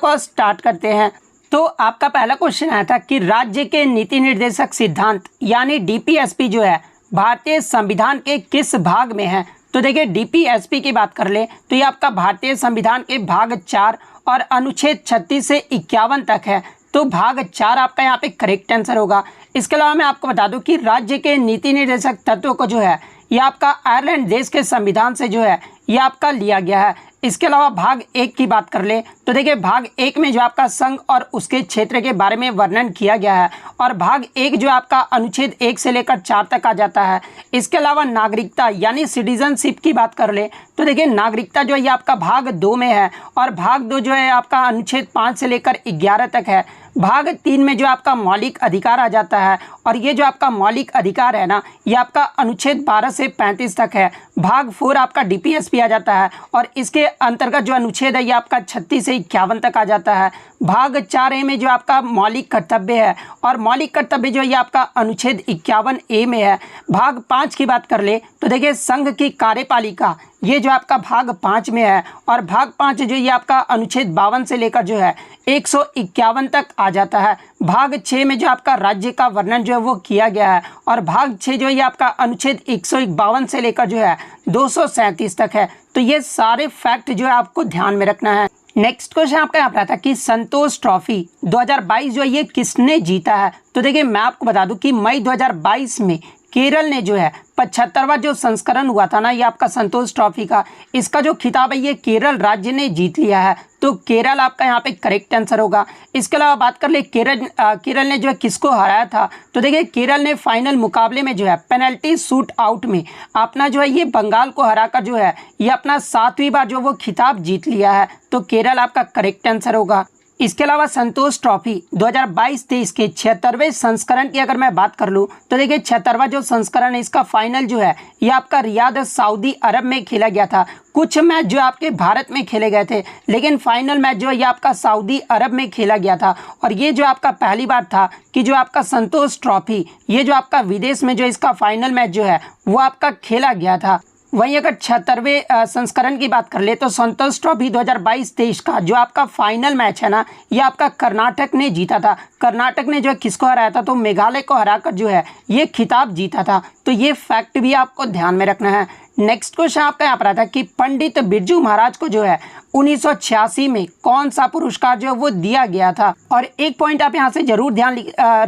को स्टार्ट करते हैं। तो आपका पहला क्वेश्चन आया था कि राज्य के नीति निर्देशक सिद्धांत यानी डीपीएसपी जो है भारतीय संविधान के किस भाग में है। तो देखिए डीपीएसपी की बात कर ले तो ये आपका भारतीय संविधान के भाग 4 और अनुच्छेद 36 से 51 तक है। तो भाग 4 आपका यहाँ पे करेक्ट आंसर होगा। इसके अलावा मैं आपको बता दूं कि राज्य के नीति निर्देशक तत्व को जो है ये आपका आयरलैंड देश के संविधान से जो है ये आपका लिया गया है। इसके अलावा भाग 1 की बात कर ले तो देखिए भाग 1 में जो आपका संघ और उसके क्षेत्र के बारे में वर्णन किया गया है और भाग 1 जो आपका अनुच्छेद 1 से लेकर 4 तक आ जाता है। इसके अलावा नागरिकता यानी सिटीजनशिप की बात कर ले तो देखिए नागरिकता जो है ये आपका भाग 2 में है और भाग 2 जो है आपका अनुच्छेद 5 से लेकर 11 तक है। भाग 3 में जो आपका मौलिक अधिकार आ जाता है और ये जो आपका मौलिक अधिकार है ना ये आपका अनुच्छेद 12 से 35 तक है। भाग 4 आपका डीपीएसपी आ जाता है और इसके अंतर्गत जो अनुच्छेद है ये आपका 36 से 51 तक आ जाता है। भाग 4 ए में जो आपका मौलिक कर्तव्य है और मौलिक कर्तव्य जो ये आपका अनुच्छेद 51 ए में है। भाग 5 की बात कर ले तो देखिए संघ की कार्यपालिका ये जो आपका भाग 5 में है और भाग 5 जो ये आपका अनुच्छेद 52 से लेकर जो है 151 तक आ जाता है। भाग 6 में जो आपका राज्य का वर्णन जो है वो किया गया है और भाग 6 जो ये आपका अनुच्छेद 152 से लेकर जो है 237 तक है। तो ये सारे फैक्ट जो है आपको ध्यान में रखना है। नेक्स्ट क्वेश्चन आपका यहाँ पर आता है कि संतोष ट्रॉफी 2022 जो है ये किसने जीता है। तो देखिए मैं आपको बता दूं कि मई 2022 में केरल ने जो है 75वां जो संस्करण हुआ था ना ये आपका संतोष ट्रॉफी का, इसका जो खिताब है ये केरल राज्य ने जीत लिया है। तो केरल आपका यहाँ पे करेक्ट आंसर होगा। इसके अलावा बात कर ले केरल ने जो है किसको हराया था। तो देखिए केरल ने फाइनल मुकाबले में जो है पेनल्टी शूट आउट में अपना जो है ये बंगाल को हराकर जो है ये अपना 7वीं बार जो वो खिताब जीत लिया है। तो केरल आपका करेक्ट आंसर होगा। इसके अलावा संतोष ट्रॉफी 2022-23 के 76वें संस्करण की अगर मैं बात कर लूँ तो देखिए 76वां जो संस्करण है इसका फाइनल जो है ये आपका रियाद सऊदी अरब में खेला गया था। कुछ मैच जो आपके भारत में खेले गए थे लेकिन फाइनल मैच जो है ये आपका सऊदी अरब में खेला गया था और ये जो आपका पहली बार था कि जो आपका संतोष ट्रॉफी ये जो आपका विदेश में जो इसका फाइनल मैच जो है वो आपका खेला गया था। वहीं अगर 76वें संस्करण की बात कर ले तो संतोष ट्रॉफी 2022-23 का जो आपका फाइनल मैच है ना ये आपका कर्नाटक ने जीता था। कर्नाटक ने जो है किसको हराया था तो मेघालय को हराकर जो है ये खिताब जीता था। तो ये फैक्ट भी आपको ध्यान में रखना है। नेक्स्ट क्वेश्चन आपका यहाँ पर आता है कि पंडित बिरजू महाराज को जो है 1986 में कौन सा पुरस्कार जो है वो दिया गया था। और एक पॉइंट आप यहाँ से जरूर ध्यान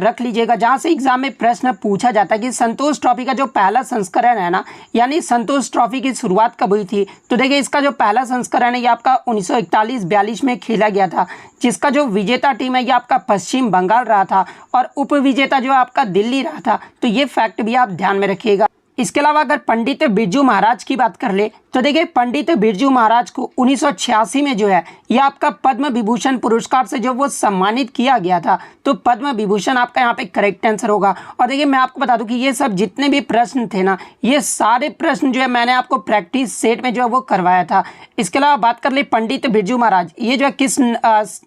रख लीजिएगा जहाँ से एग्जाम में प्रश्न पूछा जाता है कि संतोष ट्रॉफी का जो पहला संस्करण है ना यानी संतोष ट्रॉफी की शुरुआत कब हुई थी। तो देखिए इसका जो पहला संस्करण है ये आपका 1941-42 में खेला गया था जिसका जो विजेता टीम है ये आपका पश्चिम बंगाल रहा था और उप विजेता जो आपका दिल्ली रहा था। तो ये फैक्ट भी आप ध्यान में रखिएगा। इसके अलावा अगर पंडित बिरजू महाराज की बात कर ले तो देखिए पंडित बिरजू महाराज को 1986 में जो है ये आपका पद्म विभूषण पुरस्कार से जो वो सम्मानित किया गया था। तो पद्म विभूषण आपका यहाँ पे करेक्ट आंसर होगा। और देखिए मैं आपको बता दूं कि ये सब जितने भी प्रश्न थे ना ये सारे प्रश्न जो है मैंने आपको प्रैक्टिस सेट में जो है वो करवाया था। इसके अलावा बात कर ले पंडित बिरजू महाराज ये जो है किस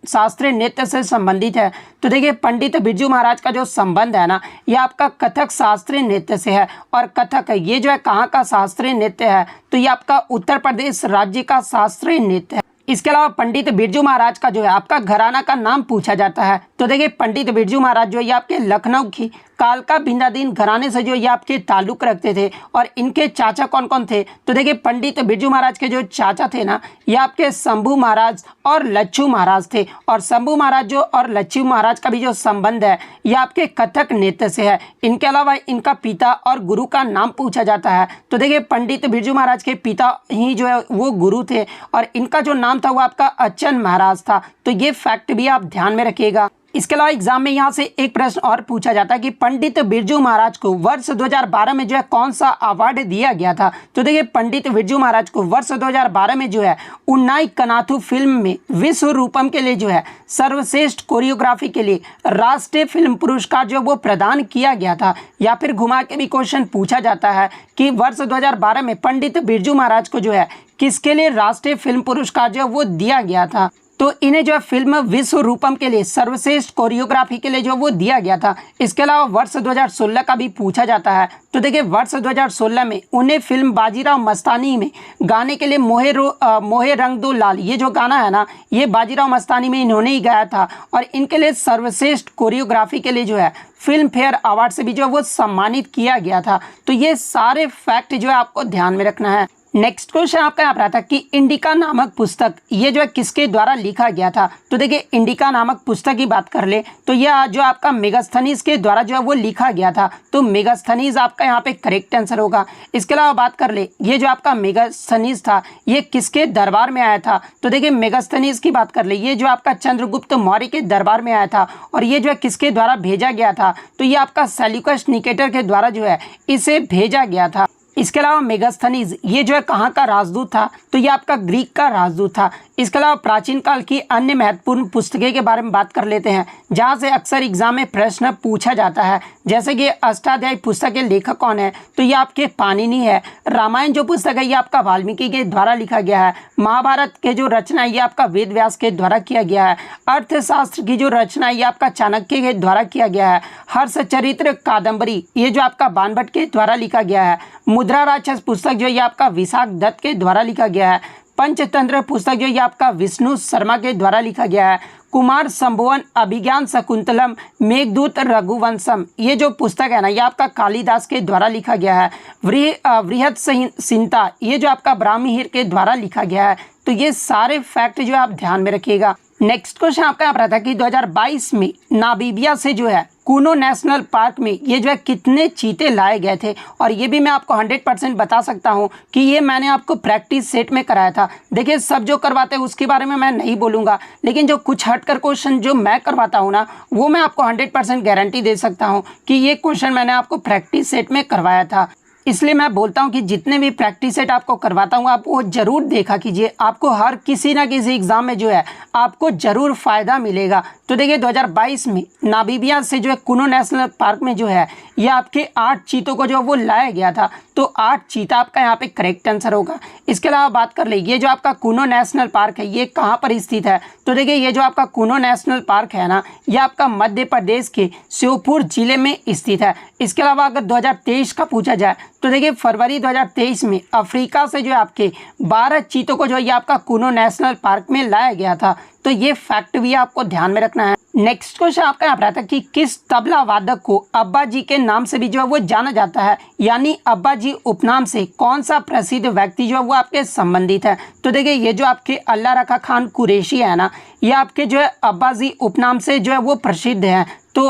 शास्त्रीय नृत्य से संबंधित है। तो देखिए पंडित बिरजू महाराज का जो संबंध है ना ये आपका कथक शास्त्रीय नृत्य से है और कथक ये जो है कहाँ का शास्त्रीय नृत्य है तो ये आपका उत्तर प्रदेश राज्य का शास्त्रीय नृत्य है। इसके अलावा पंडित बिरजू महाराज का जो है आपका घराना का नाम पूछा जाता है। तो देखिए पंडित बिरजू महाराज जो है आपके लखनऊ की कालका भिंदादीन घराने से जो ये आपके ताल्लुक रखते थे और इनके चाचा कौन कौन थे। तो देखिए पंडित बिरजू महाराज के जो चाचा थे ना ये आपके शंभू महाराज और लच्छू महाराज थे और शंभू महाराज जो और लच्छू महाराज का भी जो संबंध है ये आपके कथक नृत्य से है। इनके अलावा इनका पिता और गुरु का नाम पूछा जाता है। तो देखिए पंडित बिरजू महाराज के पिता ही जो है वो गुरु थे और इनका जो नाम था वो आपका अच्चन महाराज था। तो ये फैक्ट भी आप ध्यान में रखिएगा। इसके अलावा एग्जाम में यहाँ से एक प्रश्न और पूछा जाता है कि पंडित बिरजू महाराज को वर्ष 2012 में जो है कौन सा अवार्ड दिया गया था। तो देखिए पंडित बिरजू महाराज को वर्ष 2012 में जो है उन्नाई कनाथु फिल्म में विश्व रूपम के लिए जो है सर्वश्रेष्ठ कोरियोग्राफी के लिए राष्ट्रीय फिल्म पुरस्कार जो वो प्रदान किया गया था। या फिर घुमा के भी क्वेश्चन पूछा जाता है कि वर्ष 2012 में पंडित बिरजू महाराज को जो है किसके लिए राष्ट्रीय फिल्म पुरस्कार जो वो दिया गया था। तो इन्हें जो है फिल्म विश्व रूपम के लिए सर्वश्रेष्ठ कोरियोग्राफी के लिए जो वो दिया गया था। इसके अलावा वर्ष 2016 का भी पूछा जाता है। तो देखिए वर्ष 2016 में उन्हें फिल्म बाजीराव मस्तानी में गाने के लिए मोहे रंग दो लाल, ये जो गाना है ना, ये बाजीराव मस्तानी में इन्होंने ही गाया था और इनके लिए सर्वश्रेष्ठ कोरियोग्राफी के लिए जो है फिल्म फेयर अवार्ड से भी जो है वो सम्मानित किया गया था। तो ये सारे फैक्ट जो है आपको ध्यान में रखना है। नेक्स्ट क्वेश्चन आपका यहाँ पर आता है कि इंडिका नामक पुस्तक ये जो है किसके द्वारा लिखा गया था। तो देखिए इंडिका नामक पुस्तक की बात कर ले तो यह जो आपका मेगास्थनीज के द्वारा जो है वो लिखा गया था। तो मेगास्थनीज आपका यहाँ पे करेक्ट आंसर होगा। इसके अलावा बात कर ले ये जो आपका मेगास्थनीज था ये किसके दरबार में आया था। तो देखिए मेगास्थनीज की बात कर ले ये जो आपका चंद्रगुप्त मौर्य के दरबार में आया था और ये जो है किसके द्वारा भेजा गया था। तो ये आपका सेल्यूकस निकेटर के द्वारा जो है इसे भेजा गया था। इसके अलावा मेगास्थनीज ये जो है कहाँ का राजदूत था। तो ये आपका ग्रीक का राजदूत था। इसके अलावा प्राचीन काल की अन्य महत्वपूर्ण पुस्तकें के बारे में बात कर लेते हैं जहाँ से अक्सर एग्जाम में प्रश्न पूछा जाता है। जैसे कि अष्टाध्यायी पुस्तक के लेखक कौन है। तो ये आपके पाणिनि है। रामायण जो पुस्तक है ये आपका वाल्मीकि के द्वारा लिखा गया है। महाभारत के जो रचना है ये आपका वेद व्यास के द्वारा किया गया है। अर्थशास्त्र की जो रचना है ये आपका चाणक्य के द्वारा किया गया है। हर्षचरित्र कादम्बरी ये जो आपका बाणभट्ट के द्वारा लिखा गया है। मुद्रा राक्षस पुस्तक जो ये आपका विशाख दत्त के द्वारा लिखा गया है। पंचतंत्र पुस्तक जो ये आपका विष्णु शर्मा के द्वारा लिखा गया है। कुमार संभुवन अभिज्ञान शकुंतलम मेघदूत रघुवंशम ये जो पुस्तक है ना ये आपका कालिदास के द्वारा लिखा गया है। वृहत संहिता ये जो आपका ब्राह्मीहिर के द्वारा लिखा गया है। तो ये सारे फैक्ट जो आप ध्यान में रखिएगा। नेक्स्ट क्वेश्चन आपका यहाँ पर आता है कि 2022 में नामीबिया से जो है कूनो नेशनल पार्क में ये जो है कितने चीते लाए गए थे। और ये भी मैं आपको 100% बता सकता हूँ कि ये मैंने आपको प्रैक्टिस सेट में कराया था। देखिए सब जो करवाते हैं उसके बारे में मैं नहीं बोलूँगा, लेकिन जो कुछ हटकर क्वेश्चन जो मैं करवाता हूँ ना वो मैं आपको 100% गारंटी दे सकता हूँ कि ये क्वेश्चन मैंने आपको प्रैक्टिस सेट में करवाया था। इसलिए मैं बोलता हूं कि जितने भी प्रैक्टिस सेट आपको करवाता हूं आप वो जरूर देखा कीजिए। आपको हर किसी ना किसी एग्जाम में जो है आपको जरूर फ़ायदा मिलेगा। तो देखिए 2022 में नामीबिया से जो है कूनो नेशनल पार्क में जो है ये आपके 8 चीतों को जो वो लाया गया था। तो 8 चीता आपका यहाँ पे करेक्ट आंसर होगा। इसके अलावा बात कर ले ये जो आपका कूनो नेशनल पार्क है ये कहाँ पर स्थित है। तो देखिए ये जो आपका कूनो नेशनल पार्क है ना ये आपका मध्य प्रदेश के श्योपुर जिले में स्थित है। इसके अलावा अगर 2023 का पूछा जाए तो देखिए फरवरी 2023 में अफ्रीका से जो है आपके 12 चीतों को जो है ये आपका कूनो नेशनल पार्क में लाया गया था। तो ये फैक्ट भी आपको ध्यान में रखना है। नेक्स्ट क्वेश्चन आपका यहाँ पर आता है कि किस तबला वादक को अब्बा जी के नाम से भी जो है वो जाना जाता है, यानी अब्बा जी उपनाम से कौन सा प्रसिद्ध व्यक्ति जो है वो आपके संबंधित है। तो देखिए ये जो आपके अल्लाह रखा खान कुरैशी है ना ये आपके जो है अब्बा जी उपनाम से जो है वो प्रसिद्ध है। तो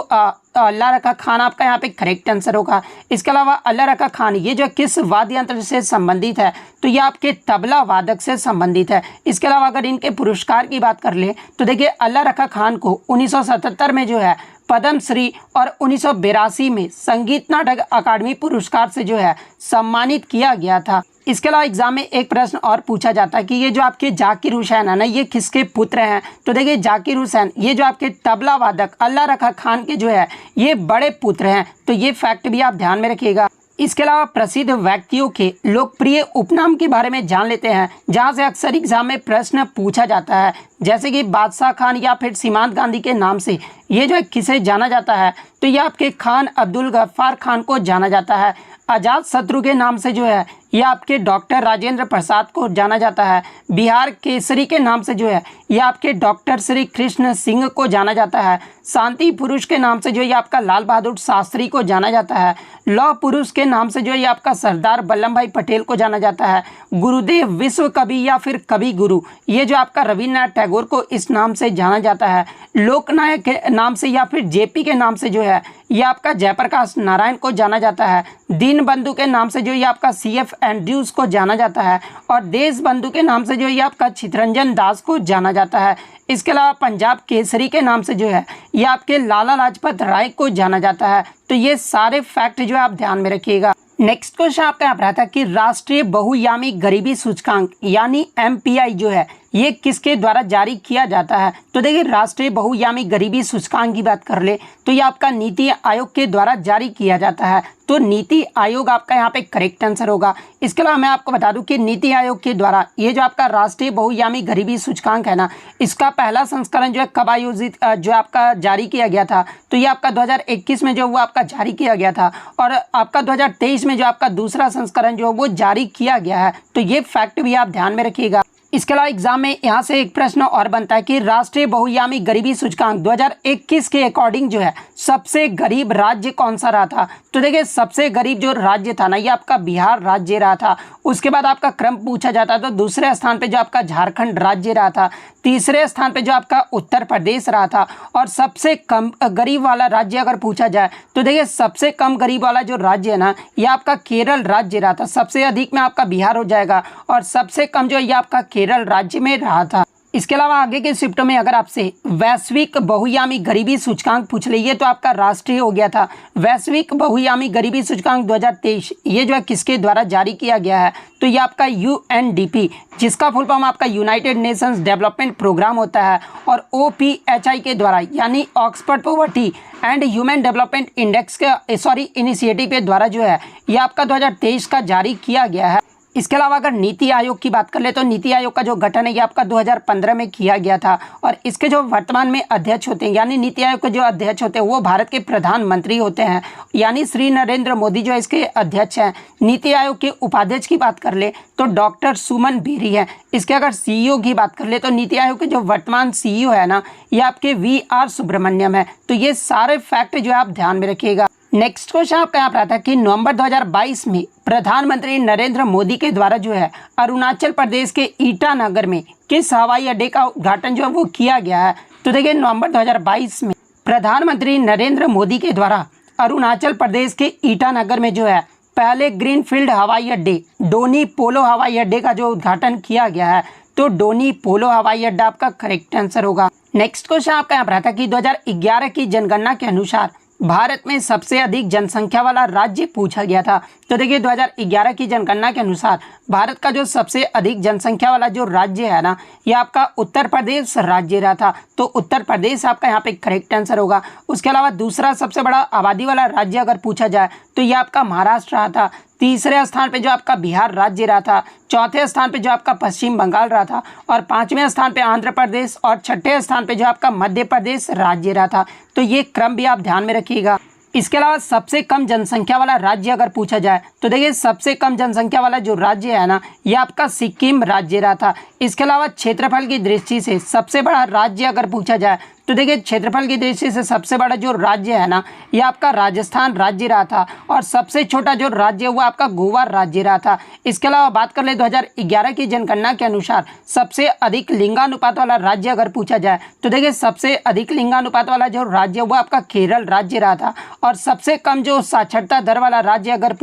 अल्लाह रखा खान आपका यहाँ पे करेक्ट आंसर होगा। इसके अलावा अल्लाह रखा खान ये जो किस वाद्य यंत्र से संबंधित है। तो ये आपके तबला वादक से संबंधित है। इसके अलावा अगर इनके पुरस्कार की बात कर ले तो देखिए अल्लाह रखा खान को 1977 में जो है पद्मश्री और 1982 में संगीत नाटक अकादमी पुरस्कार से जो है सम्मानित किया गया था। इसके अलावा एग्जाम में एक प्रश्न और पूछा जाता है कि ये जो आपके जाकिर हुसैन है ना ये किसके पुत्र हैं। तो देखिए जाकिर हुसैन ये जो आपके तबला वादक अल्लाह रखा खान के जो है ये बड़े पुत्र हैं। तो ये फैक्ट भी आप ध्यान में रखिएगा। इसके अलावा प्रसिद्ध व्यक्तियों के लोकप्रिय उपनाम के बारे में जान लेते हैं जहां से अक्सर एग्जाम में प्रश्न पूछा जाता है। जैसे कि बादशाह खान या फिर सीमांत गांधी के नाम से ये जो है किसे जाना जाता है। तो ये आपके खान अब्दुल गफ्फार खान को जाना जाता है। आजाद शत्रु के नाम से जो है यह आपके डॉक्टर राजेंद्र प्रसाद को जाना जाता है। बिहार केसरी के नाम से जो है यह आपके डॉक्टर श्री कृष्ण सिंह को जाना जाता है। शांति पुरुष के नाम से जो ये आपका लाल बहादुर शास्त्री को जाना जाता है। लौह पुरुष के नाम से जो ये आपका सरदार वल्लभ भाई पटेल को जाना जाता है। गुरुदेव विश्व कवि या फिर कवि गुरु ये जो आपका रविन्द्रनाथ टैगोर को इस नाम से जाना जाता है। लोकनायक के नाम से या फिर जेपी के नाम से जो है ये आपका जयप्रकाश नारायण को जाना जाता है। दीन बंधु के नाम से जो ये आपका CF एंड्रयूज को जाना जाता है। और देश बंधु के नाम से जो ये आपका चितरंजन दास को जाना जाता है। इसके अलावा पंजाब केसरी के नाम से जो है ये आपके लाला लाजपत राय को जाना जाता है। तो ये सारे फैक्ट जो है आप ध्यान में रखिएगा। नेक्स्ट क्वेश्चन आपका यहाँ पर आता है कि राष्ट्रीय बहुयामी गरीबी सूचकांक यानी MPI जो है ये किसके द्वारा जारी किया जाता है? तो देखिए राष्ट्रीय बहुआयामी गरीबी सूचकांक की बात कर ले तो ये आपका नीति आयोग के द्वारा जारी किया जाता है। तो नीति आयोग आपका यहाँ पे करेक्ट आंसर होगा। इसके अलावा मैं आपको बता दूं कि नीति आयोग के द्वारा ये जो आपका राष्ट्रीय बहुआयामी गरीबी सूचकांक है ना, इसका पहला संस्करण जो है कब आयोजित जो आपका जारी किया गया था? तो ये आपका 2021 में जो वो आपका जारी किया गया था और आपका 2023 में जो आपका दूसरा संस्करण जो वो जारी किया गया है। तो ये फैक्ट भी आप ध्यान में रखिएगा। इसके अलावा एग्जाम में यहाँ से एक प्रश्न और बनता है कि राष्ट्रीय बहुआयामी गरीबी सूचकांक 2021 के अकॉर्डिंग जो है सबसे गरीब राज्य कौन सा रहा था? तो देखिए सबसे गरीब जो राज्य था ना, ये आपका बिहार राज्य रहा था। उसके बाद आपका क्रम पूछा जाता है तो दूसरे स्थान पे जो आपका झारखंड राज्य रहा था, तीसरे स्थान पे जो आपका उत्तर प्रदेश रहा था और सबसे कम गरीब वाला राज्य अगर पूछा जाए तो देखिए सबसे कम गरीब वाला जो राज्य है ना, ये आपका केरल राज्य रहा था। सबसे अधिक में आपका बिहार हो जाएगा और सबसे कम जो ये आपका केरल राज्य में रहा था। इसके अलावा आगे के शिफ्टों में अगर आपसे वैश्विक बहुआयामी गरीबी सूचकांक पूछ लिए तो आपका राष्ट्रीय हो गया था। वैश्विक बहुआयामी गरीबी सूचकांक 2023 ये जो है किसके द्वारा जारी किया गया है? तो ये आपका UNDP, जिसका फुल फॉर्म आपका यूनाइटेड नेशंस डेवलपमेंट प्रोग्राम होता है, और OPHI के द्वारा यानी Oxford poverty and human development index के इनिशिएटिव के द्वारा जो है ये आपका 2023 का जारी किया गया है। इसके अलावा अगर नीति आयोग की बात कर ले तो नीति आयोग का जो गठन है ये आपका 2015 में किया गया था और इसके जो वर्तमान में अध्यक्ष होते हैं यानी नीति आयोग के जो अध्यक्ष होते हैं वो भारत के प्रधानमंत्री होते हैं, यानी श्री नरेंद्र मोदी जो इसके अध्यक्ष हैं। नीति आयोग के उपाध्यक्ष की बात कर ले तो डॉक्टर सुमन बेरी है। इसके अगर CEO की बात कर ले तो नीति आयोग के जो वर्तमान CEO है ना, ये आपके VR सुब्रमण्यम है। तो ये सारे फैक्ट जो है आप ध्यान में रखिएगा। नेक्स्ट क्वेश्चन आपका यहाँ पर आता है कि नवंबर 2022 में प्रधानमंत्री नरेंद्र मोदी के द्वारा जो है अरुणाचल प्रदेश के ईटानगर में किस हवाई अड्डे का उद्घाटन जो है वो किया गया है? तो देखिए नवंबर 2022 में प्रधानमंत्री नरेंद्र मोदी के द्वारा अरुणाचल प्रदेश के ईटानगर में जो है पहले ग्रीनफील्ड हवाई अड्डे डोनी पोलो हवाई अड्डे का जो उद्घाटन किया गया है। तो डोनी पोलो हवाई अड्डा आपका करेक्ट आंसर होगा। नेक्स्ट क्वेश्चन आपका यहाँ पर आता है कि 2011 की जनगणना के अनुसार भारत में सबसे अधिक जनसंख्या वाला राज्य पूछा गया था। तो देखिए 2011 की जनगणना के अनुसार भारत का जो सबसे अधिक जनसंख्या वाला जो राज्य है ना, ये आपका उत्तर प्रदेश राज्य रहा था। तो उत्तर प्रदेश आपका यहाँ पे करेक्ट आंसर होगा। उसके अलावा दूसरा सबसे बड़ा आबादी वाला राज्य अगर पूछा जाए तो ये आपका महाराष्ट्र रहा था। तीसरे स्थान पे जो आपका बिहार राज्य रहा था, चौथे स्थान पे जो आपका पश्चिम बंगाल रहा था और पांचवें स्थान पे आंध्र प्रदेश और छठे स्थान पे जो आपका मध्य प्रदेश राज्य रहा था। तो ये क्रम भी आप ध्यान में रखिएगा। इसके अलावा सबसे कम जनसंख्या वाला राज्य अगर पूछा जाए तो देखिए सबसे कम जनसंख्या वाला जो राज्य है ना, ये आपका सिक्किम राज्य रहा था। इसके अलावा क्षेत्रफल की दृष्टि से सबसे बड़ा राज्य अगर पूछा जाए तो देखिए क्षेत्रफल की दृष्टि से सबसे बड़ा जो राज्य है ना, ये आपका राजस्थान राज्य रहा था और सबसे छोटा जो राज्य हुआ आपका गोवा राज्य रहा था। इसके अलावा बात कर ले 2011 की जनगणना के अनुसार सबसे अधिक लिंगानुपात वाला राज्य अगर पूछा जाए तो देखिए सबसे अधिक लिंगानुपात वाला जो राज्य हुआ आपका केरल राज्य रहा था और सबसे कम जो साक्षरता दर वाला राज्य अगर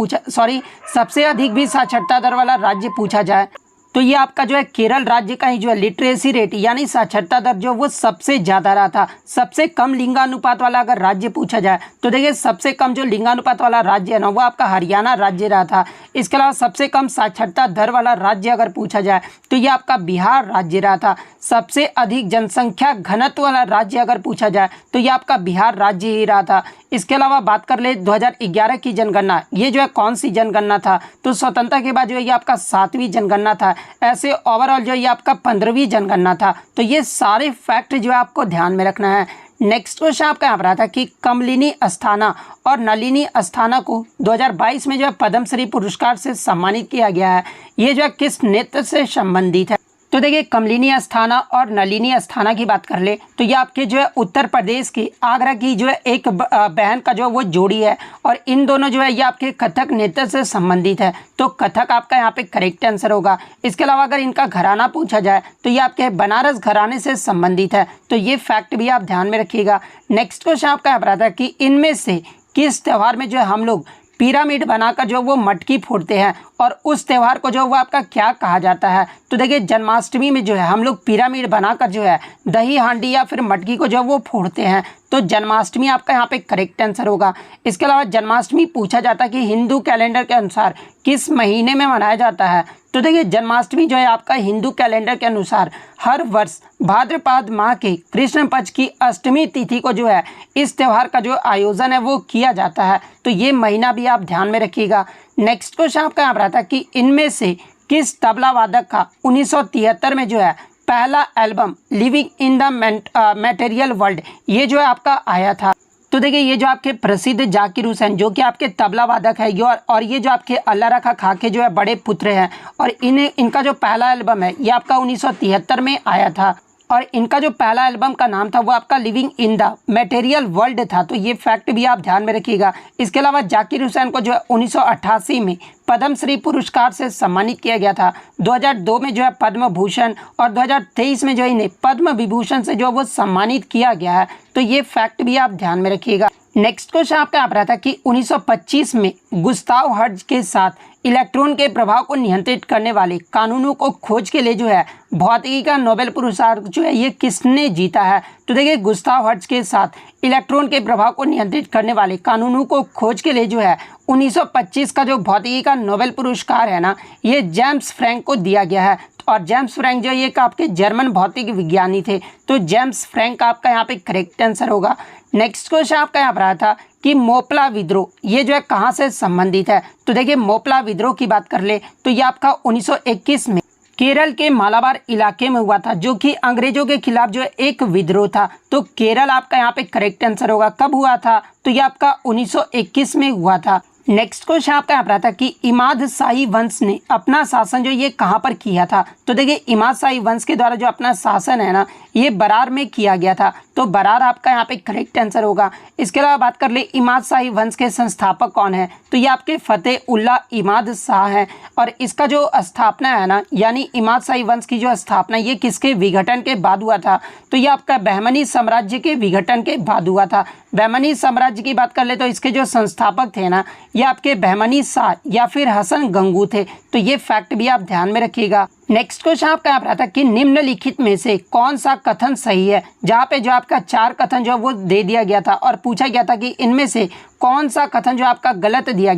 सबसे अधिक भी साक्षरता दर वाला राज्य पूछा जाए तो ये आपका जो है केरल राज्य का ही जो है लिटरेसी रेट यानी साक्षरता दर जो वो सबसे ज़्यादा रहा था। सबसे कम लिंगानुपात वाला अगर राज्य पूछा जाए तो देखिए सबसे कम जो लिंगानुपात वाला राज्य है ना, वो आपका हरियाणा राज्य रहा था। इसके अलावा सबसे कम साक्षरता दर वाला राज्य अगर पूछा जाए तो ये आपका बिहार राज्य रहा था। सबसे अधिक जनसंख्या घनत्व वाला राज्य अगर पूछा जाए तो ये आपका बिहार राज्य ही रहा था। इसके अलावा बात कर ले 2011 की जनगणना, ये जो है कौन सी जनगणना था? तो स्वतंत्रता के बाद जो है ये आपका 7वीं जनगणना था। ऐसे ओवरऑल जो है ये आपका 15वीं जनगणना था। तो ये सारे फैक्ट जो है आपको ध्यान में रखना है। नेक्स्ट क्वेश्चन आपका यहाँ पर आता है कि कमलिनी अस्थाना और नलिनी अस्थाना को 2022 में जो है पद्मश्री पुरस्कार से सम्मानित किया गया है। ये जो है किस नृत्य से संबंधित है? तो देखिए कमलिनी अस्थाना और नलिनी अस्थाना की बात कर ले तो ये आपके जो है उत्तर प्रदेश की आगरा की जो है एक बहन का जो है वो जोड़ी है और इन दोनों जो है ये आपके कथक नृत्य से संबंधित है। तो कथक आपका यहाँ पे करेक्ट आंसर होगा। इसके अलावा अगर इनका घराना पूछा जाए तो ये आपके बनारस घराने से संबंधित है। तो ये फैक्ट भी आप ध्यान में रखिएगा। नेक्स्ट क्वेश्चन आपका यहाँ पर आता है कि इनमें से किस त्यौहार में जो है हम लोग पिरामिड बनाकर जो वो मटकी फोड़ते हैं और उस त्यौहार को जो वो आपका क्या कहा जाता है? तो देखिए जन्माष्टमी में जो है हम लोग पिरामिड बनाकर जो है दही हांडी या फिर मटकी को जो वो फोड़ते हैं। तो जन्माष्टमी आपका यहाँ पे करेक्ट आंसर होगा। इसके अलावा जन्माष्टमी पूछा जाता है कि हिंदू कैलेंडर के अनुसार किस महीने में मनाया जाता है? तो देखिए जन्माष्टमी जो है आपका हिंदू कैलेंडर के अनुसार हर वर्ष भाद्रपद माह के कृष्ण पक्ष की अष्टमी तिथि को जो है इस त्यौहार का जो आयोजन है वो किया जाता है। तो ये महीना भी आप ध्यान में रखिएगा। नेक्स्ट क्वेश्चन आपका यहाँ पर आता है कि इनमें से किस तबला वादक का 1973 में जो है पहला album living in the material world ये जो है आपका आया था। तो देखिए ये जो आपके प्रसिद्ध जाकिर हुसैन जो कि आपके तबला वादक है और ये जो आपके अल्लाह रखा खाके जो है बड़े पुत्र हैं और इनका जो पहला एल्बम है ये आपका 1973 में आया था और इनका जो पहला एल्बम का नाम था वो आपका living in the material world था। तो ये फैक्ट भी आप ध्यान में रखिएगा। इसके अलावा जाकिर हुसैन को जो है 1988 में पद्मश्री पुरस्कार से सम्मानित किया गया था। 2002 में जो है पद्म भूषण और 2023 में जो है इन्हें पद्म विभूषण से जो वो सम्मानित किया गया है। तो ये फैक्ट भी आप ध्यान में रखिएगा। नेक्स्ट क्वेश्चन आपका यहाँ पर आता है कि 1925 में गुस्ताव हर्ट्ज के साथ इलेक्ट्रॉन के प्रभाव को नियंत्रित करने वाले कानूनों को खोज के लिए जो है भौतिकी का नोबेल पुरस्कार जो है ये किसने जीता है। तो देखिए गुस्ताव हर्ट्ज के साथ इलेक्ट्रॉन के प्रभाव को नियंत्रित करने वाले कानूनों को खोज के लिए जो है 1925 का जो भौतिकी का नोबेल पुरस्कार है ना ये जेम्स फ्रैंक को दिया गया है। और जेम्स फ्रैंक जो ये आपके जर्मन भौतिक विज्ञानी थे। तो जेम्स फ्रैंक आपका यहाँ पे करेक्ट आंसर होगा। नेक्स्ट क्वेश्चन आपका यहाँ पर आया था कि मोपला विद्रोह ये जो है कहाँ से संबंधित है। तो देखिए मोपला विद्रोह की बात कर ले तो ये आपका 1921 में केरल के मालाबार इलाके में हुआ था जो कि अंग्रेजों के खिलाफ जो है एक विद्रोह था। तो केरल आपका यहाँ पे करेक्ट आंसर होगा। कब हुआ था तो ये आपका 1921 में हुआ था। नेक्स्ट क्वेश्चन आपका यहाँ पर आता है कि इमाद शाही वंश ने अपना शासन जो ये कहाँ पर किया था। तो देखिए इमाद शाही वंश के द्वारा जो अपना शासन है ना ये बरार में किया गया था। तो बरार आपका यहाँ पे करेक्ट आंसर होगा। इसके अलावा बात कर ले इमाद शाही वंश के संस्थापक कौन है। तो ये आपके फतेह उल्लाह इमाद शाह हैं और इसका जो स्थापना है ना यानी इमाद शाही वंश की जो स्थापना ये किसके विघटन के बाद हुआ था। तो ये आपका बहमनी साम्राज्य के विघटन के बाद हुआ था। बहमनी साम्राज्य की बात कर ले तो इसके जो संस्थापक थे ना ये आपके बहमनी शाह या फिर हसन गंगू थे। तो ये फैक्ट भी आप ध्यान में रखिएगा। नेक्स्ट क्वेश्चन आपका यहाँ पर आता है कि निम्नलिखित में से कौन सा कथन सही है। जहाँ पे जो आपका 4 कथन जो वो दे दिया गया था और पूछा गया था कि इनमें से कौन सा कथन जो आपका गलत दिया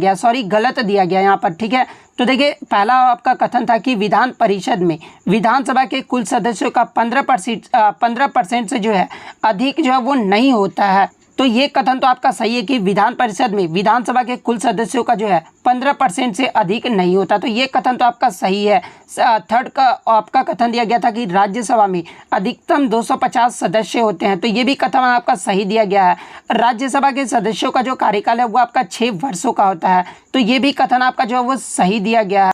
गया यहाँ पर। ठीक है तो देखिए पहला आपका कथन था कि विधान परिषद में विधानसभा के कुल सदस्यों का 15% से जो है अधिक जो है वो नहीं होता है। तो ये कथन तो आपका सही है कि विधान परिषद में विधानसभा के कुल सदस्यों का जो है 15% से अधिक नहीं होता। तो ये कथन तो आपका सही है। थर्ड का आपका कथन दिया गया था कि राज्यसभा में अधिकतम 250 सदस्य होते हैं। तो ये भी कथन आपका सही दिया गया है। राज्यसभा के सदस्यों का जो कार्यकाल है वो आपका 6 वर्षों का होता है। तो ये भी कथन आपका जो है वो सही दिया गया है।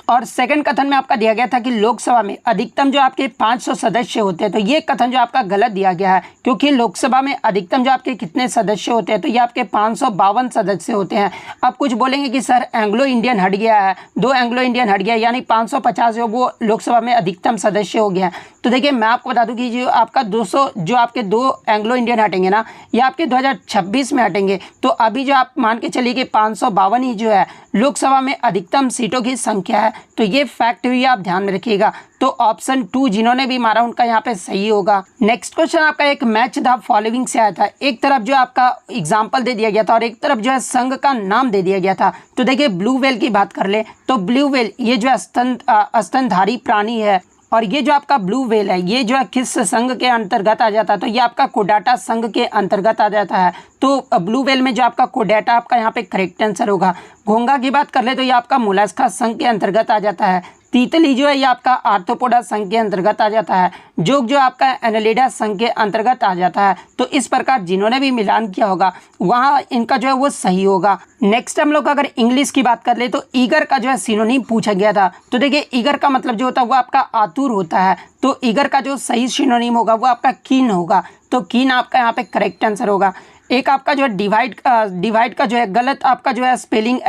और सेकंड कथन में आपका दिया गया था कि लोकसभा में अधिकतम जो आपके 500 सदस्य होते हैं। तो ये कथन जो आपका गलत दिया गया है क्योंकि लोकसभा में अधिकतम जो आपके कितने सदस्य होते हैं तो ये आपके 552 सदस्य होते हैं। अब कुछ बोलेंगे कि सर एंग्लो इंडियन हट गया है, 2 एंग्लो इंडियन हट गया यानी 550 जो वो लोकसभा में अधिकतम सदस्य हो गया है। तो देखिए मैं आपको बता दूं कि जो आपका 200 जो आपके 2 एंग्लो इंडियन हटेंगे ना ये आपके 2026 में हटेंगे। तो अभी जो आप मान के चलिए कि 552 ही जो है लोकसभा में अधिकतम सीटों की संख्या है। तो ये फैक्ट भी आप ध्यान में रखिएगा। तो ऑप्शन 2 जिन्होंने भी मारा उनका यहाँ पे सही होगा। नेक्स्ट क्वेश्चन आपका एक मैच द फॉलोइंग से आया था। एक तरफ जो आपका एग्जाम्पल दे दिया गया था और एक तरफ जो है संघ का नाम दे दिया गया था। तो देखिए ब्लू व्हेल की बात कर ले तो ब्लू व्हेल ये जो स्तनधारी प्राणी है और ये जो आपका ब्लू व्हेल है ये जो है किस संघ के अंतर्गत आ जाता है। तो ये आपका कोडाटा संघ के अंतर्गत आ जाता है। तो ब्लू व्हेल में जो आपका कोडाटा आपका यहाँ पे करेक्ट आंसर होगा। घोंगा की बात कर ले तो ये आपका मोलस्का संघ के अंतर्गत आ जाता है। तीतली जो है ये आपका आर्थ्रोपोडा संघ के अंतर्गत आ जाता है। जोग जो आपका एनालिडा संघ के अंतर्गत आ जाता है। तो इस प्रकार जिन्होंने भी मिलान किया होगा वहाँ इनका जो है वो सही होगा। नेक्स्ट हम लोग अगर इंग्लिश की बात कर ले तो ईगर का जो है सिनोनिम पूछा गया था। तो देखिए ईगर का मतलब जो होता है वो आपका आतुर होता है। तो ईगर का जो सही सिनोनिम होगा वो आपका कीन होगा। तो कीन आपका यहाँ पे करेक्ट आंसर होगा। एक आपका जो है डिवाइड का जो है गलत आपका जो है स्पेलिंग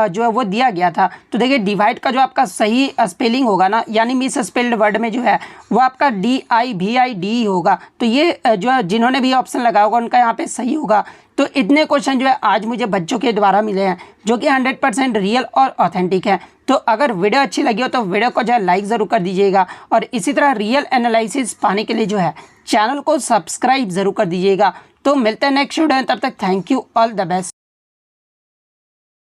जो है वो दिया गया था। तो देखिए डिवाइड का जो आपका सही स्पेलिंग होगा ना यानी मिस स्पेल्ड वर्ड में जो है वो आपका DIVID होगा। तो ये जो है जिन्होंने भी ऑप्शन लगाया होगा उनका यहाँ पे सही होगा। तो इतने क्वेश्चन जो है आज मुझे बच्चों के द्वारा मिले हैं जो कि 100% रियल और ऑथेंटिक है। तो अगर वीडियो अच्छी लगी हो तो वीडियो को जो है लाइक ज़रूर कर दीजिएगा और इसी तरह रियल एनालिसिस पाने के लिए जो है चैनल को सब्सक्राइब ज़रूर कर दीजिएगा। तो मिलते हैं नेक्स्ट वीडियो में, तब तक thank you, all the best.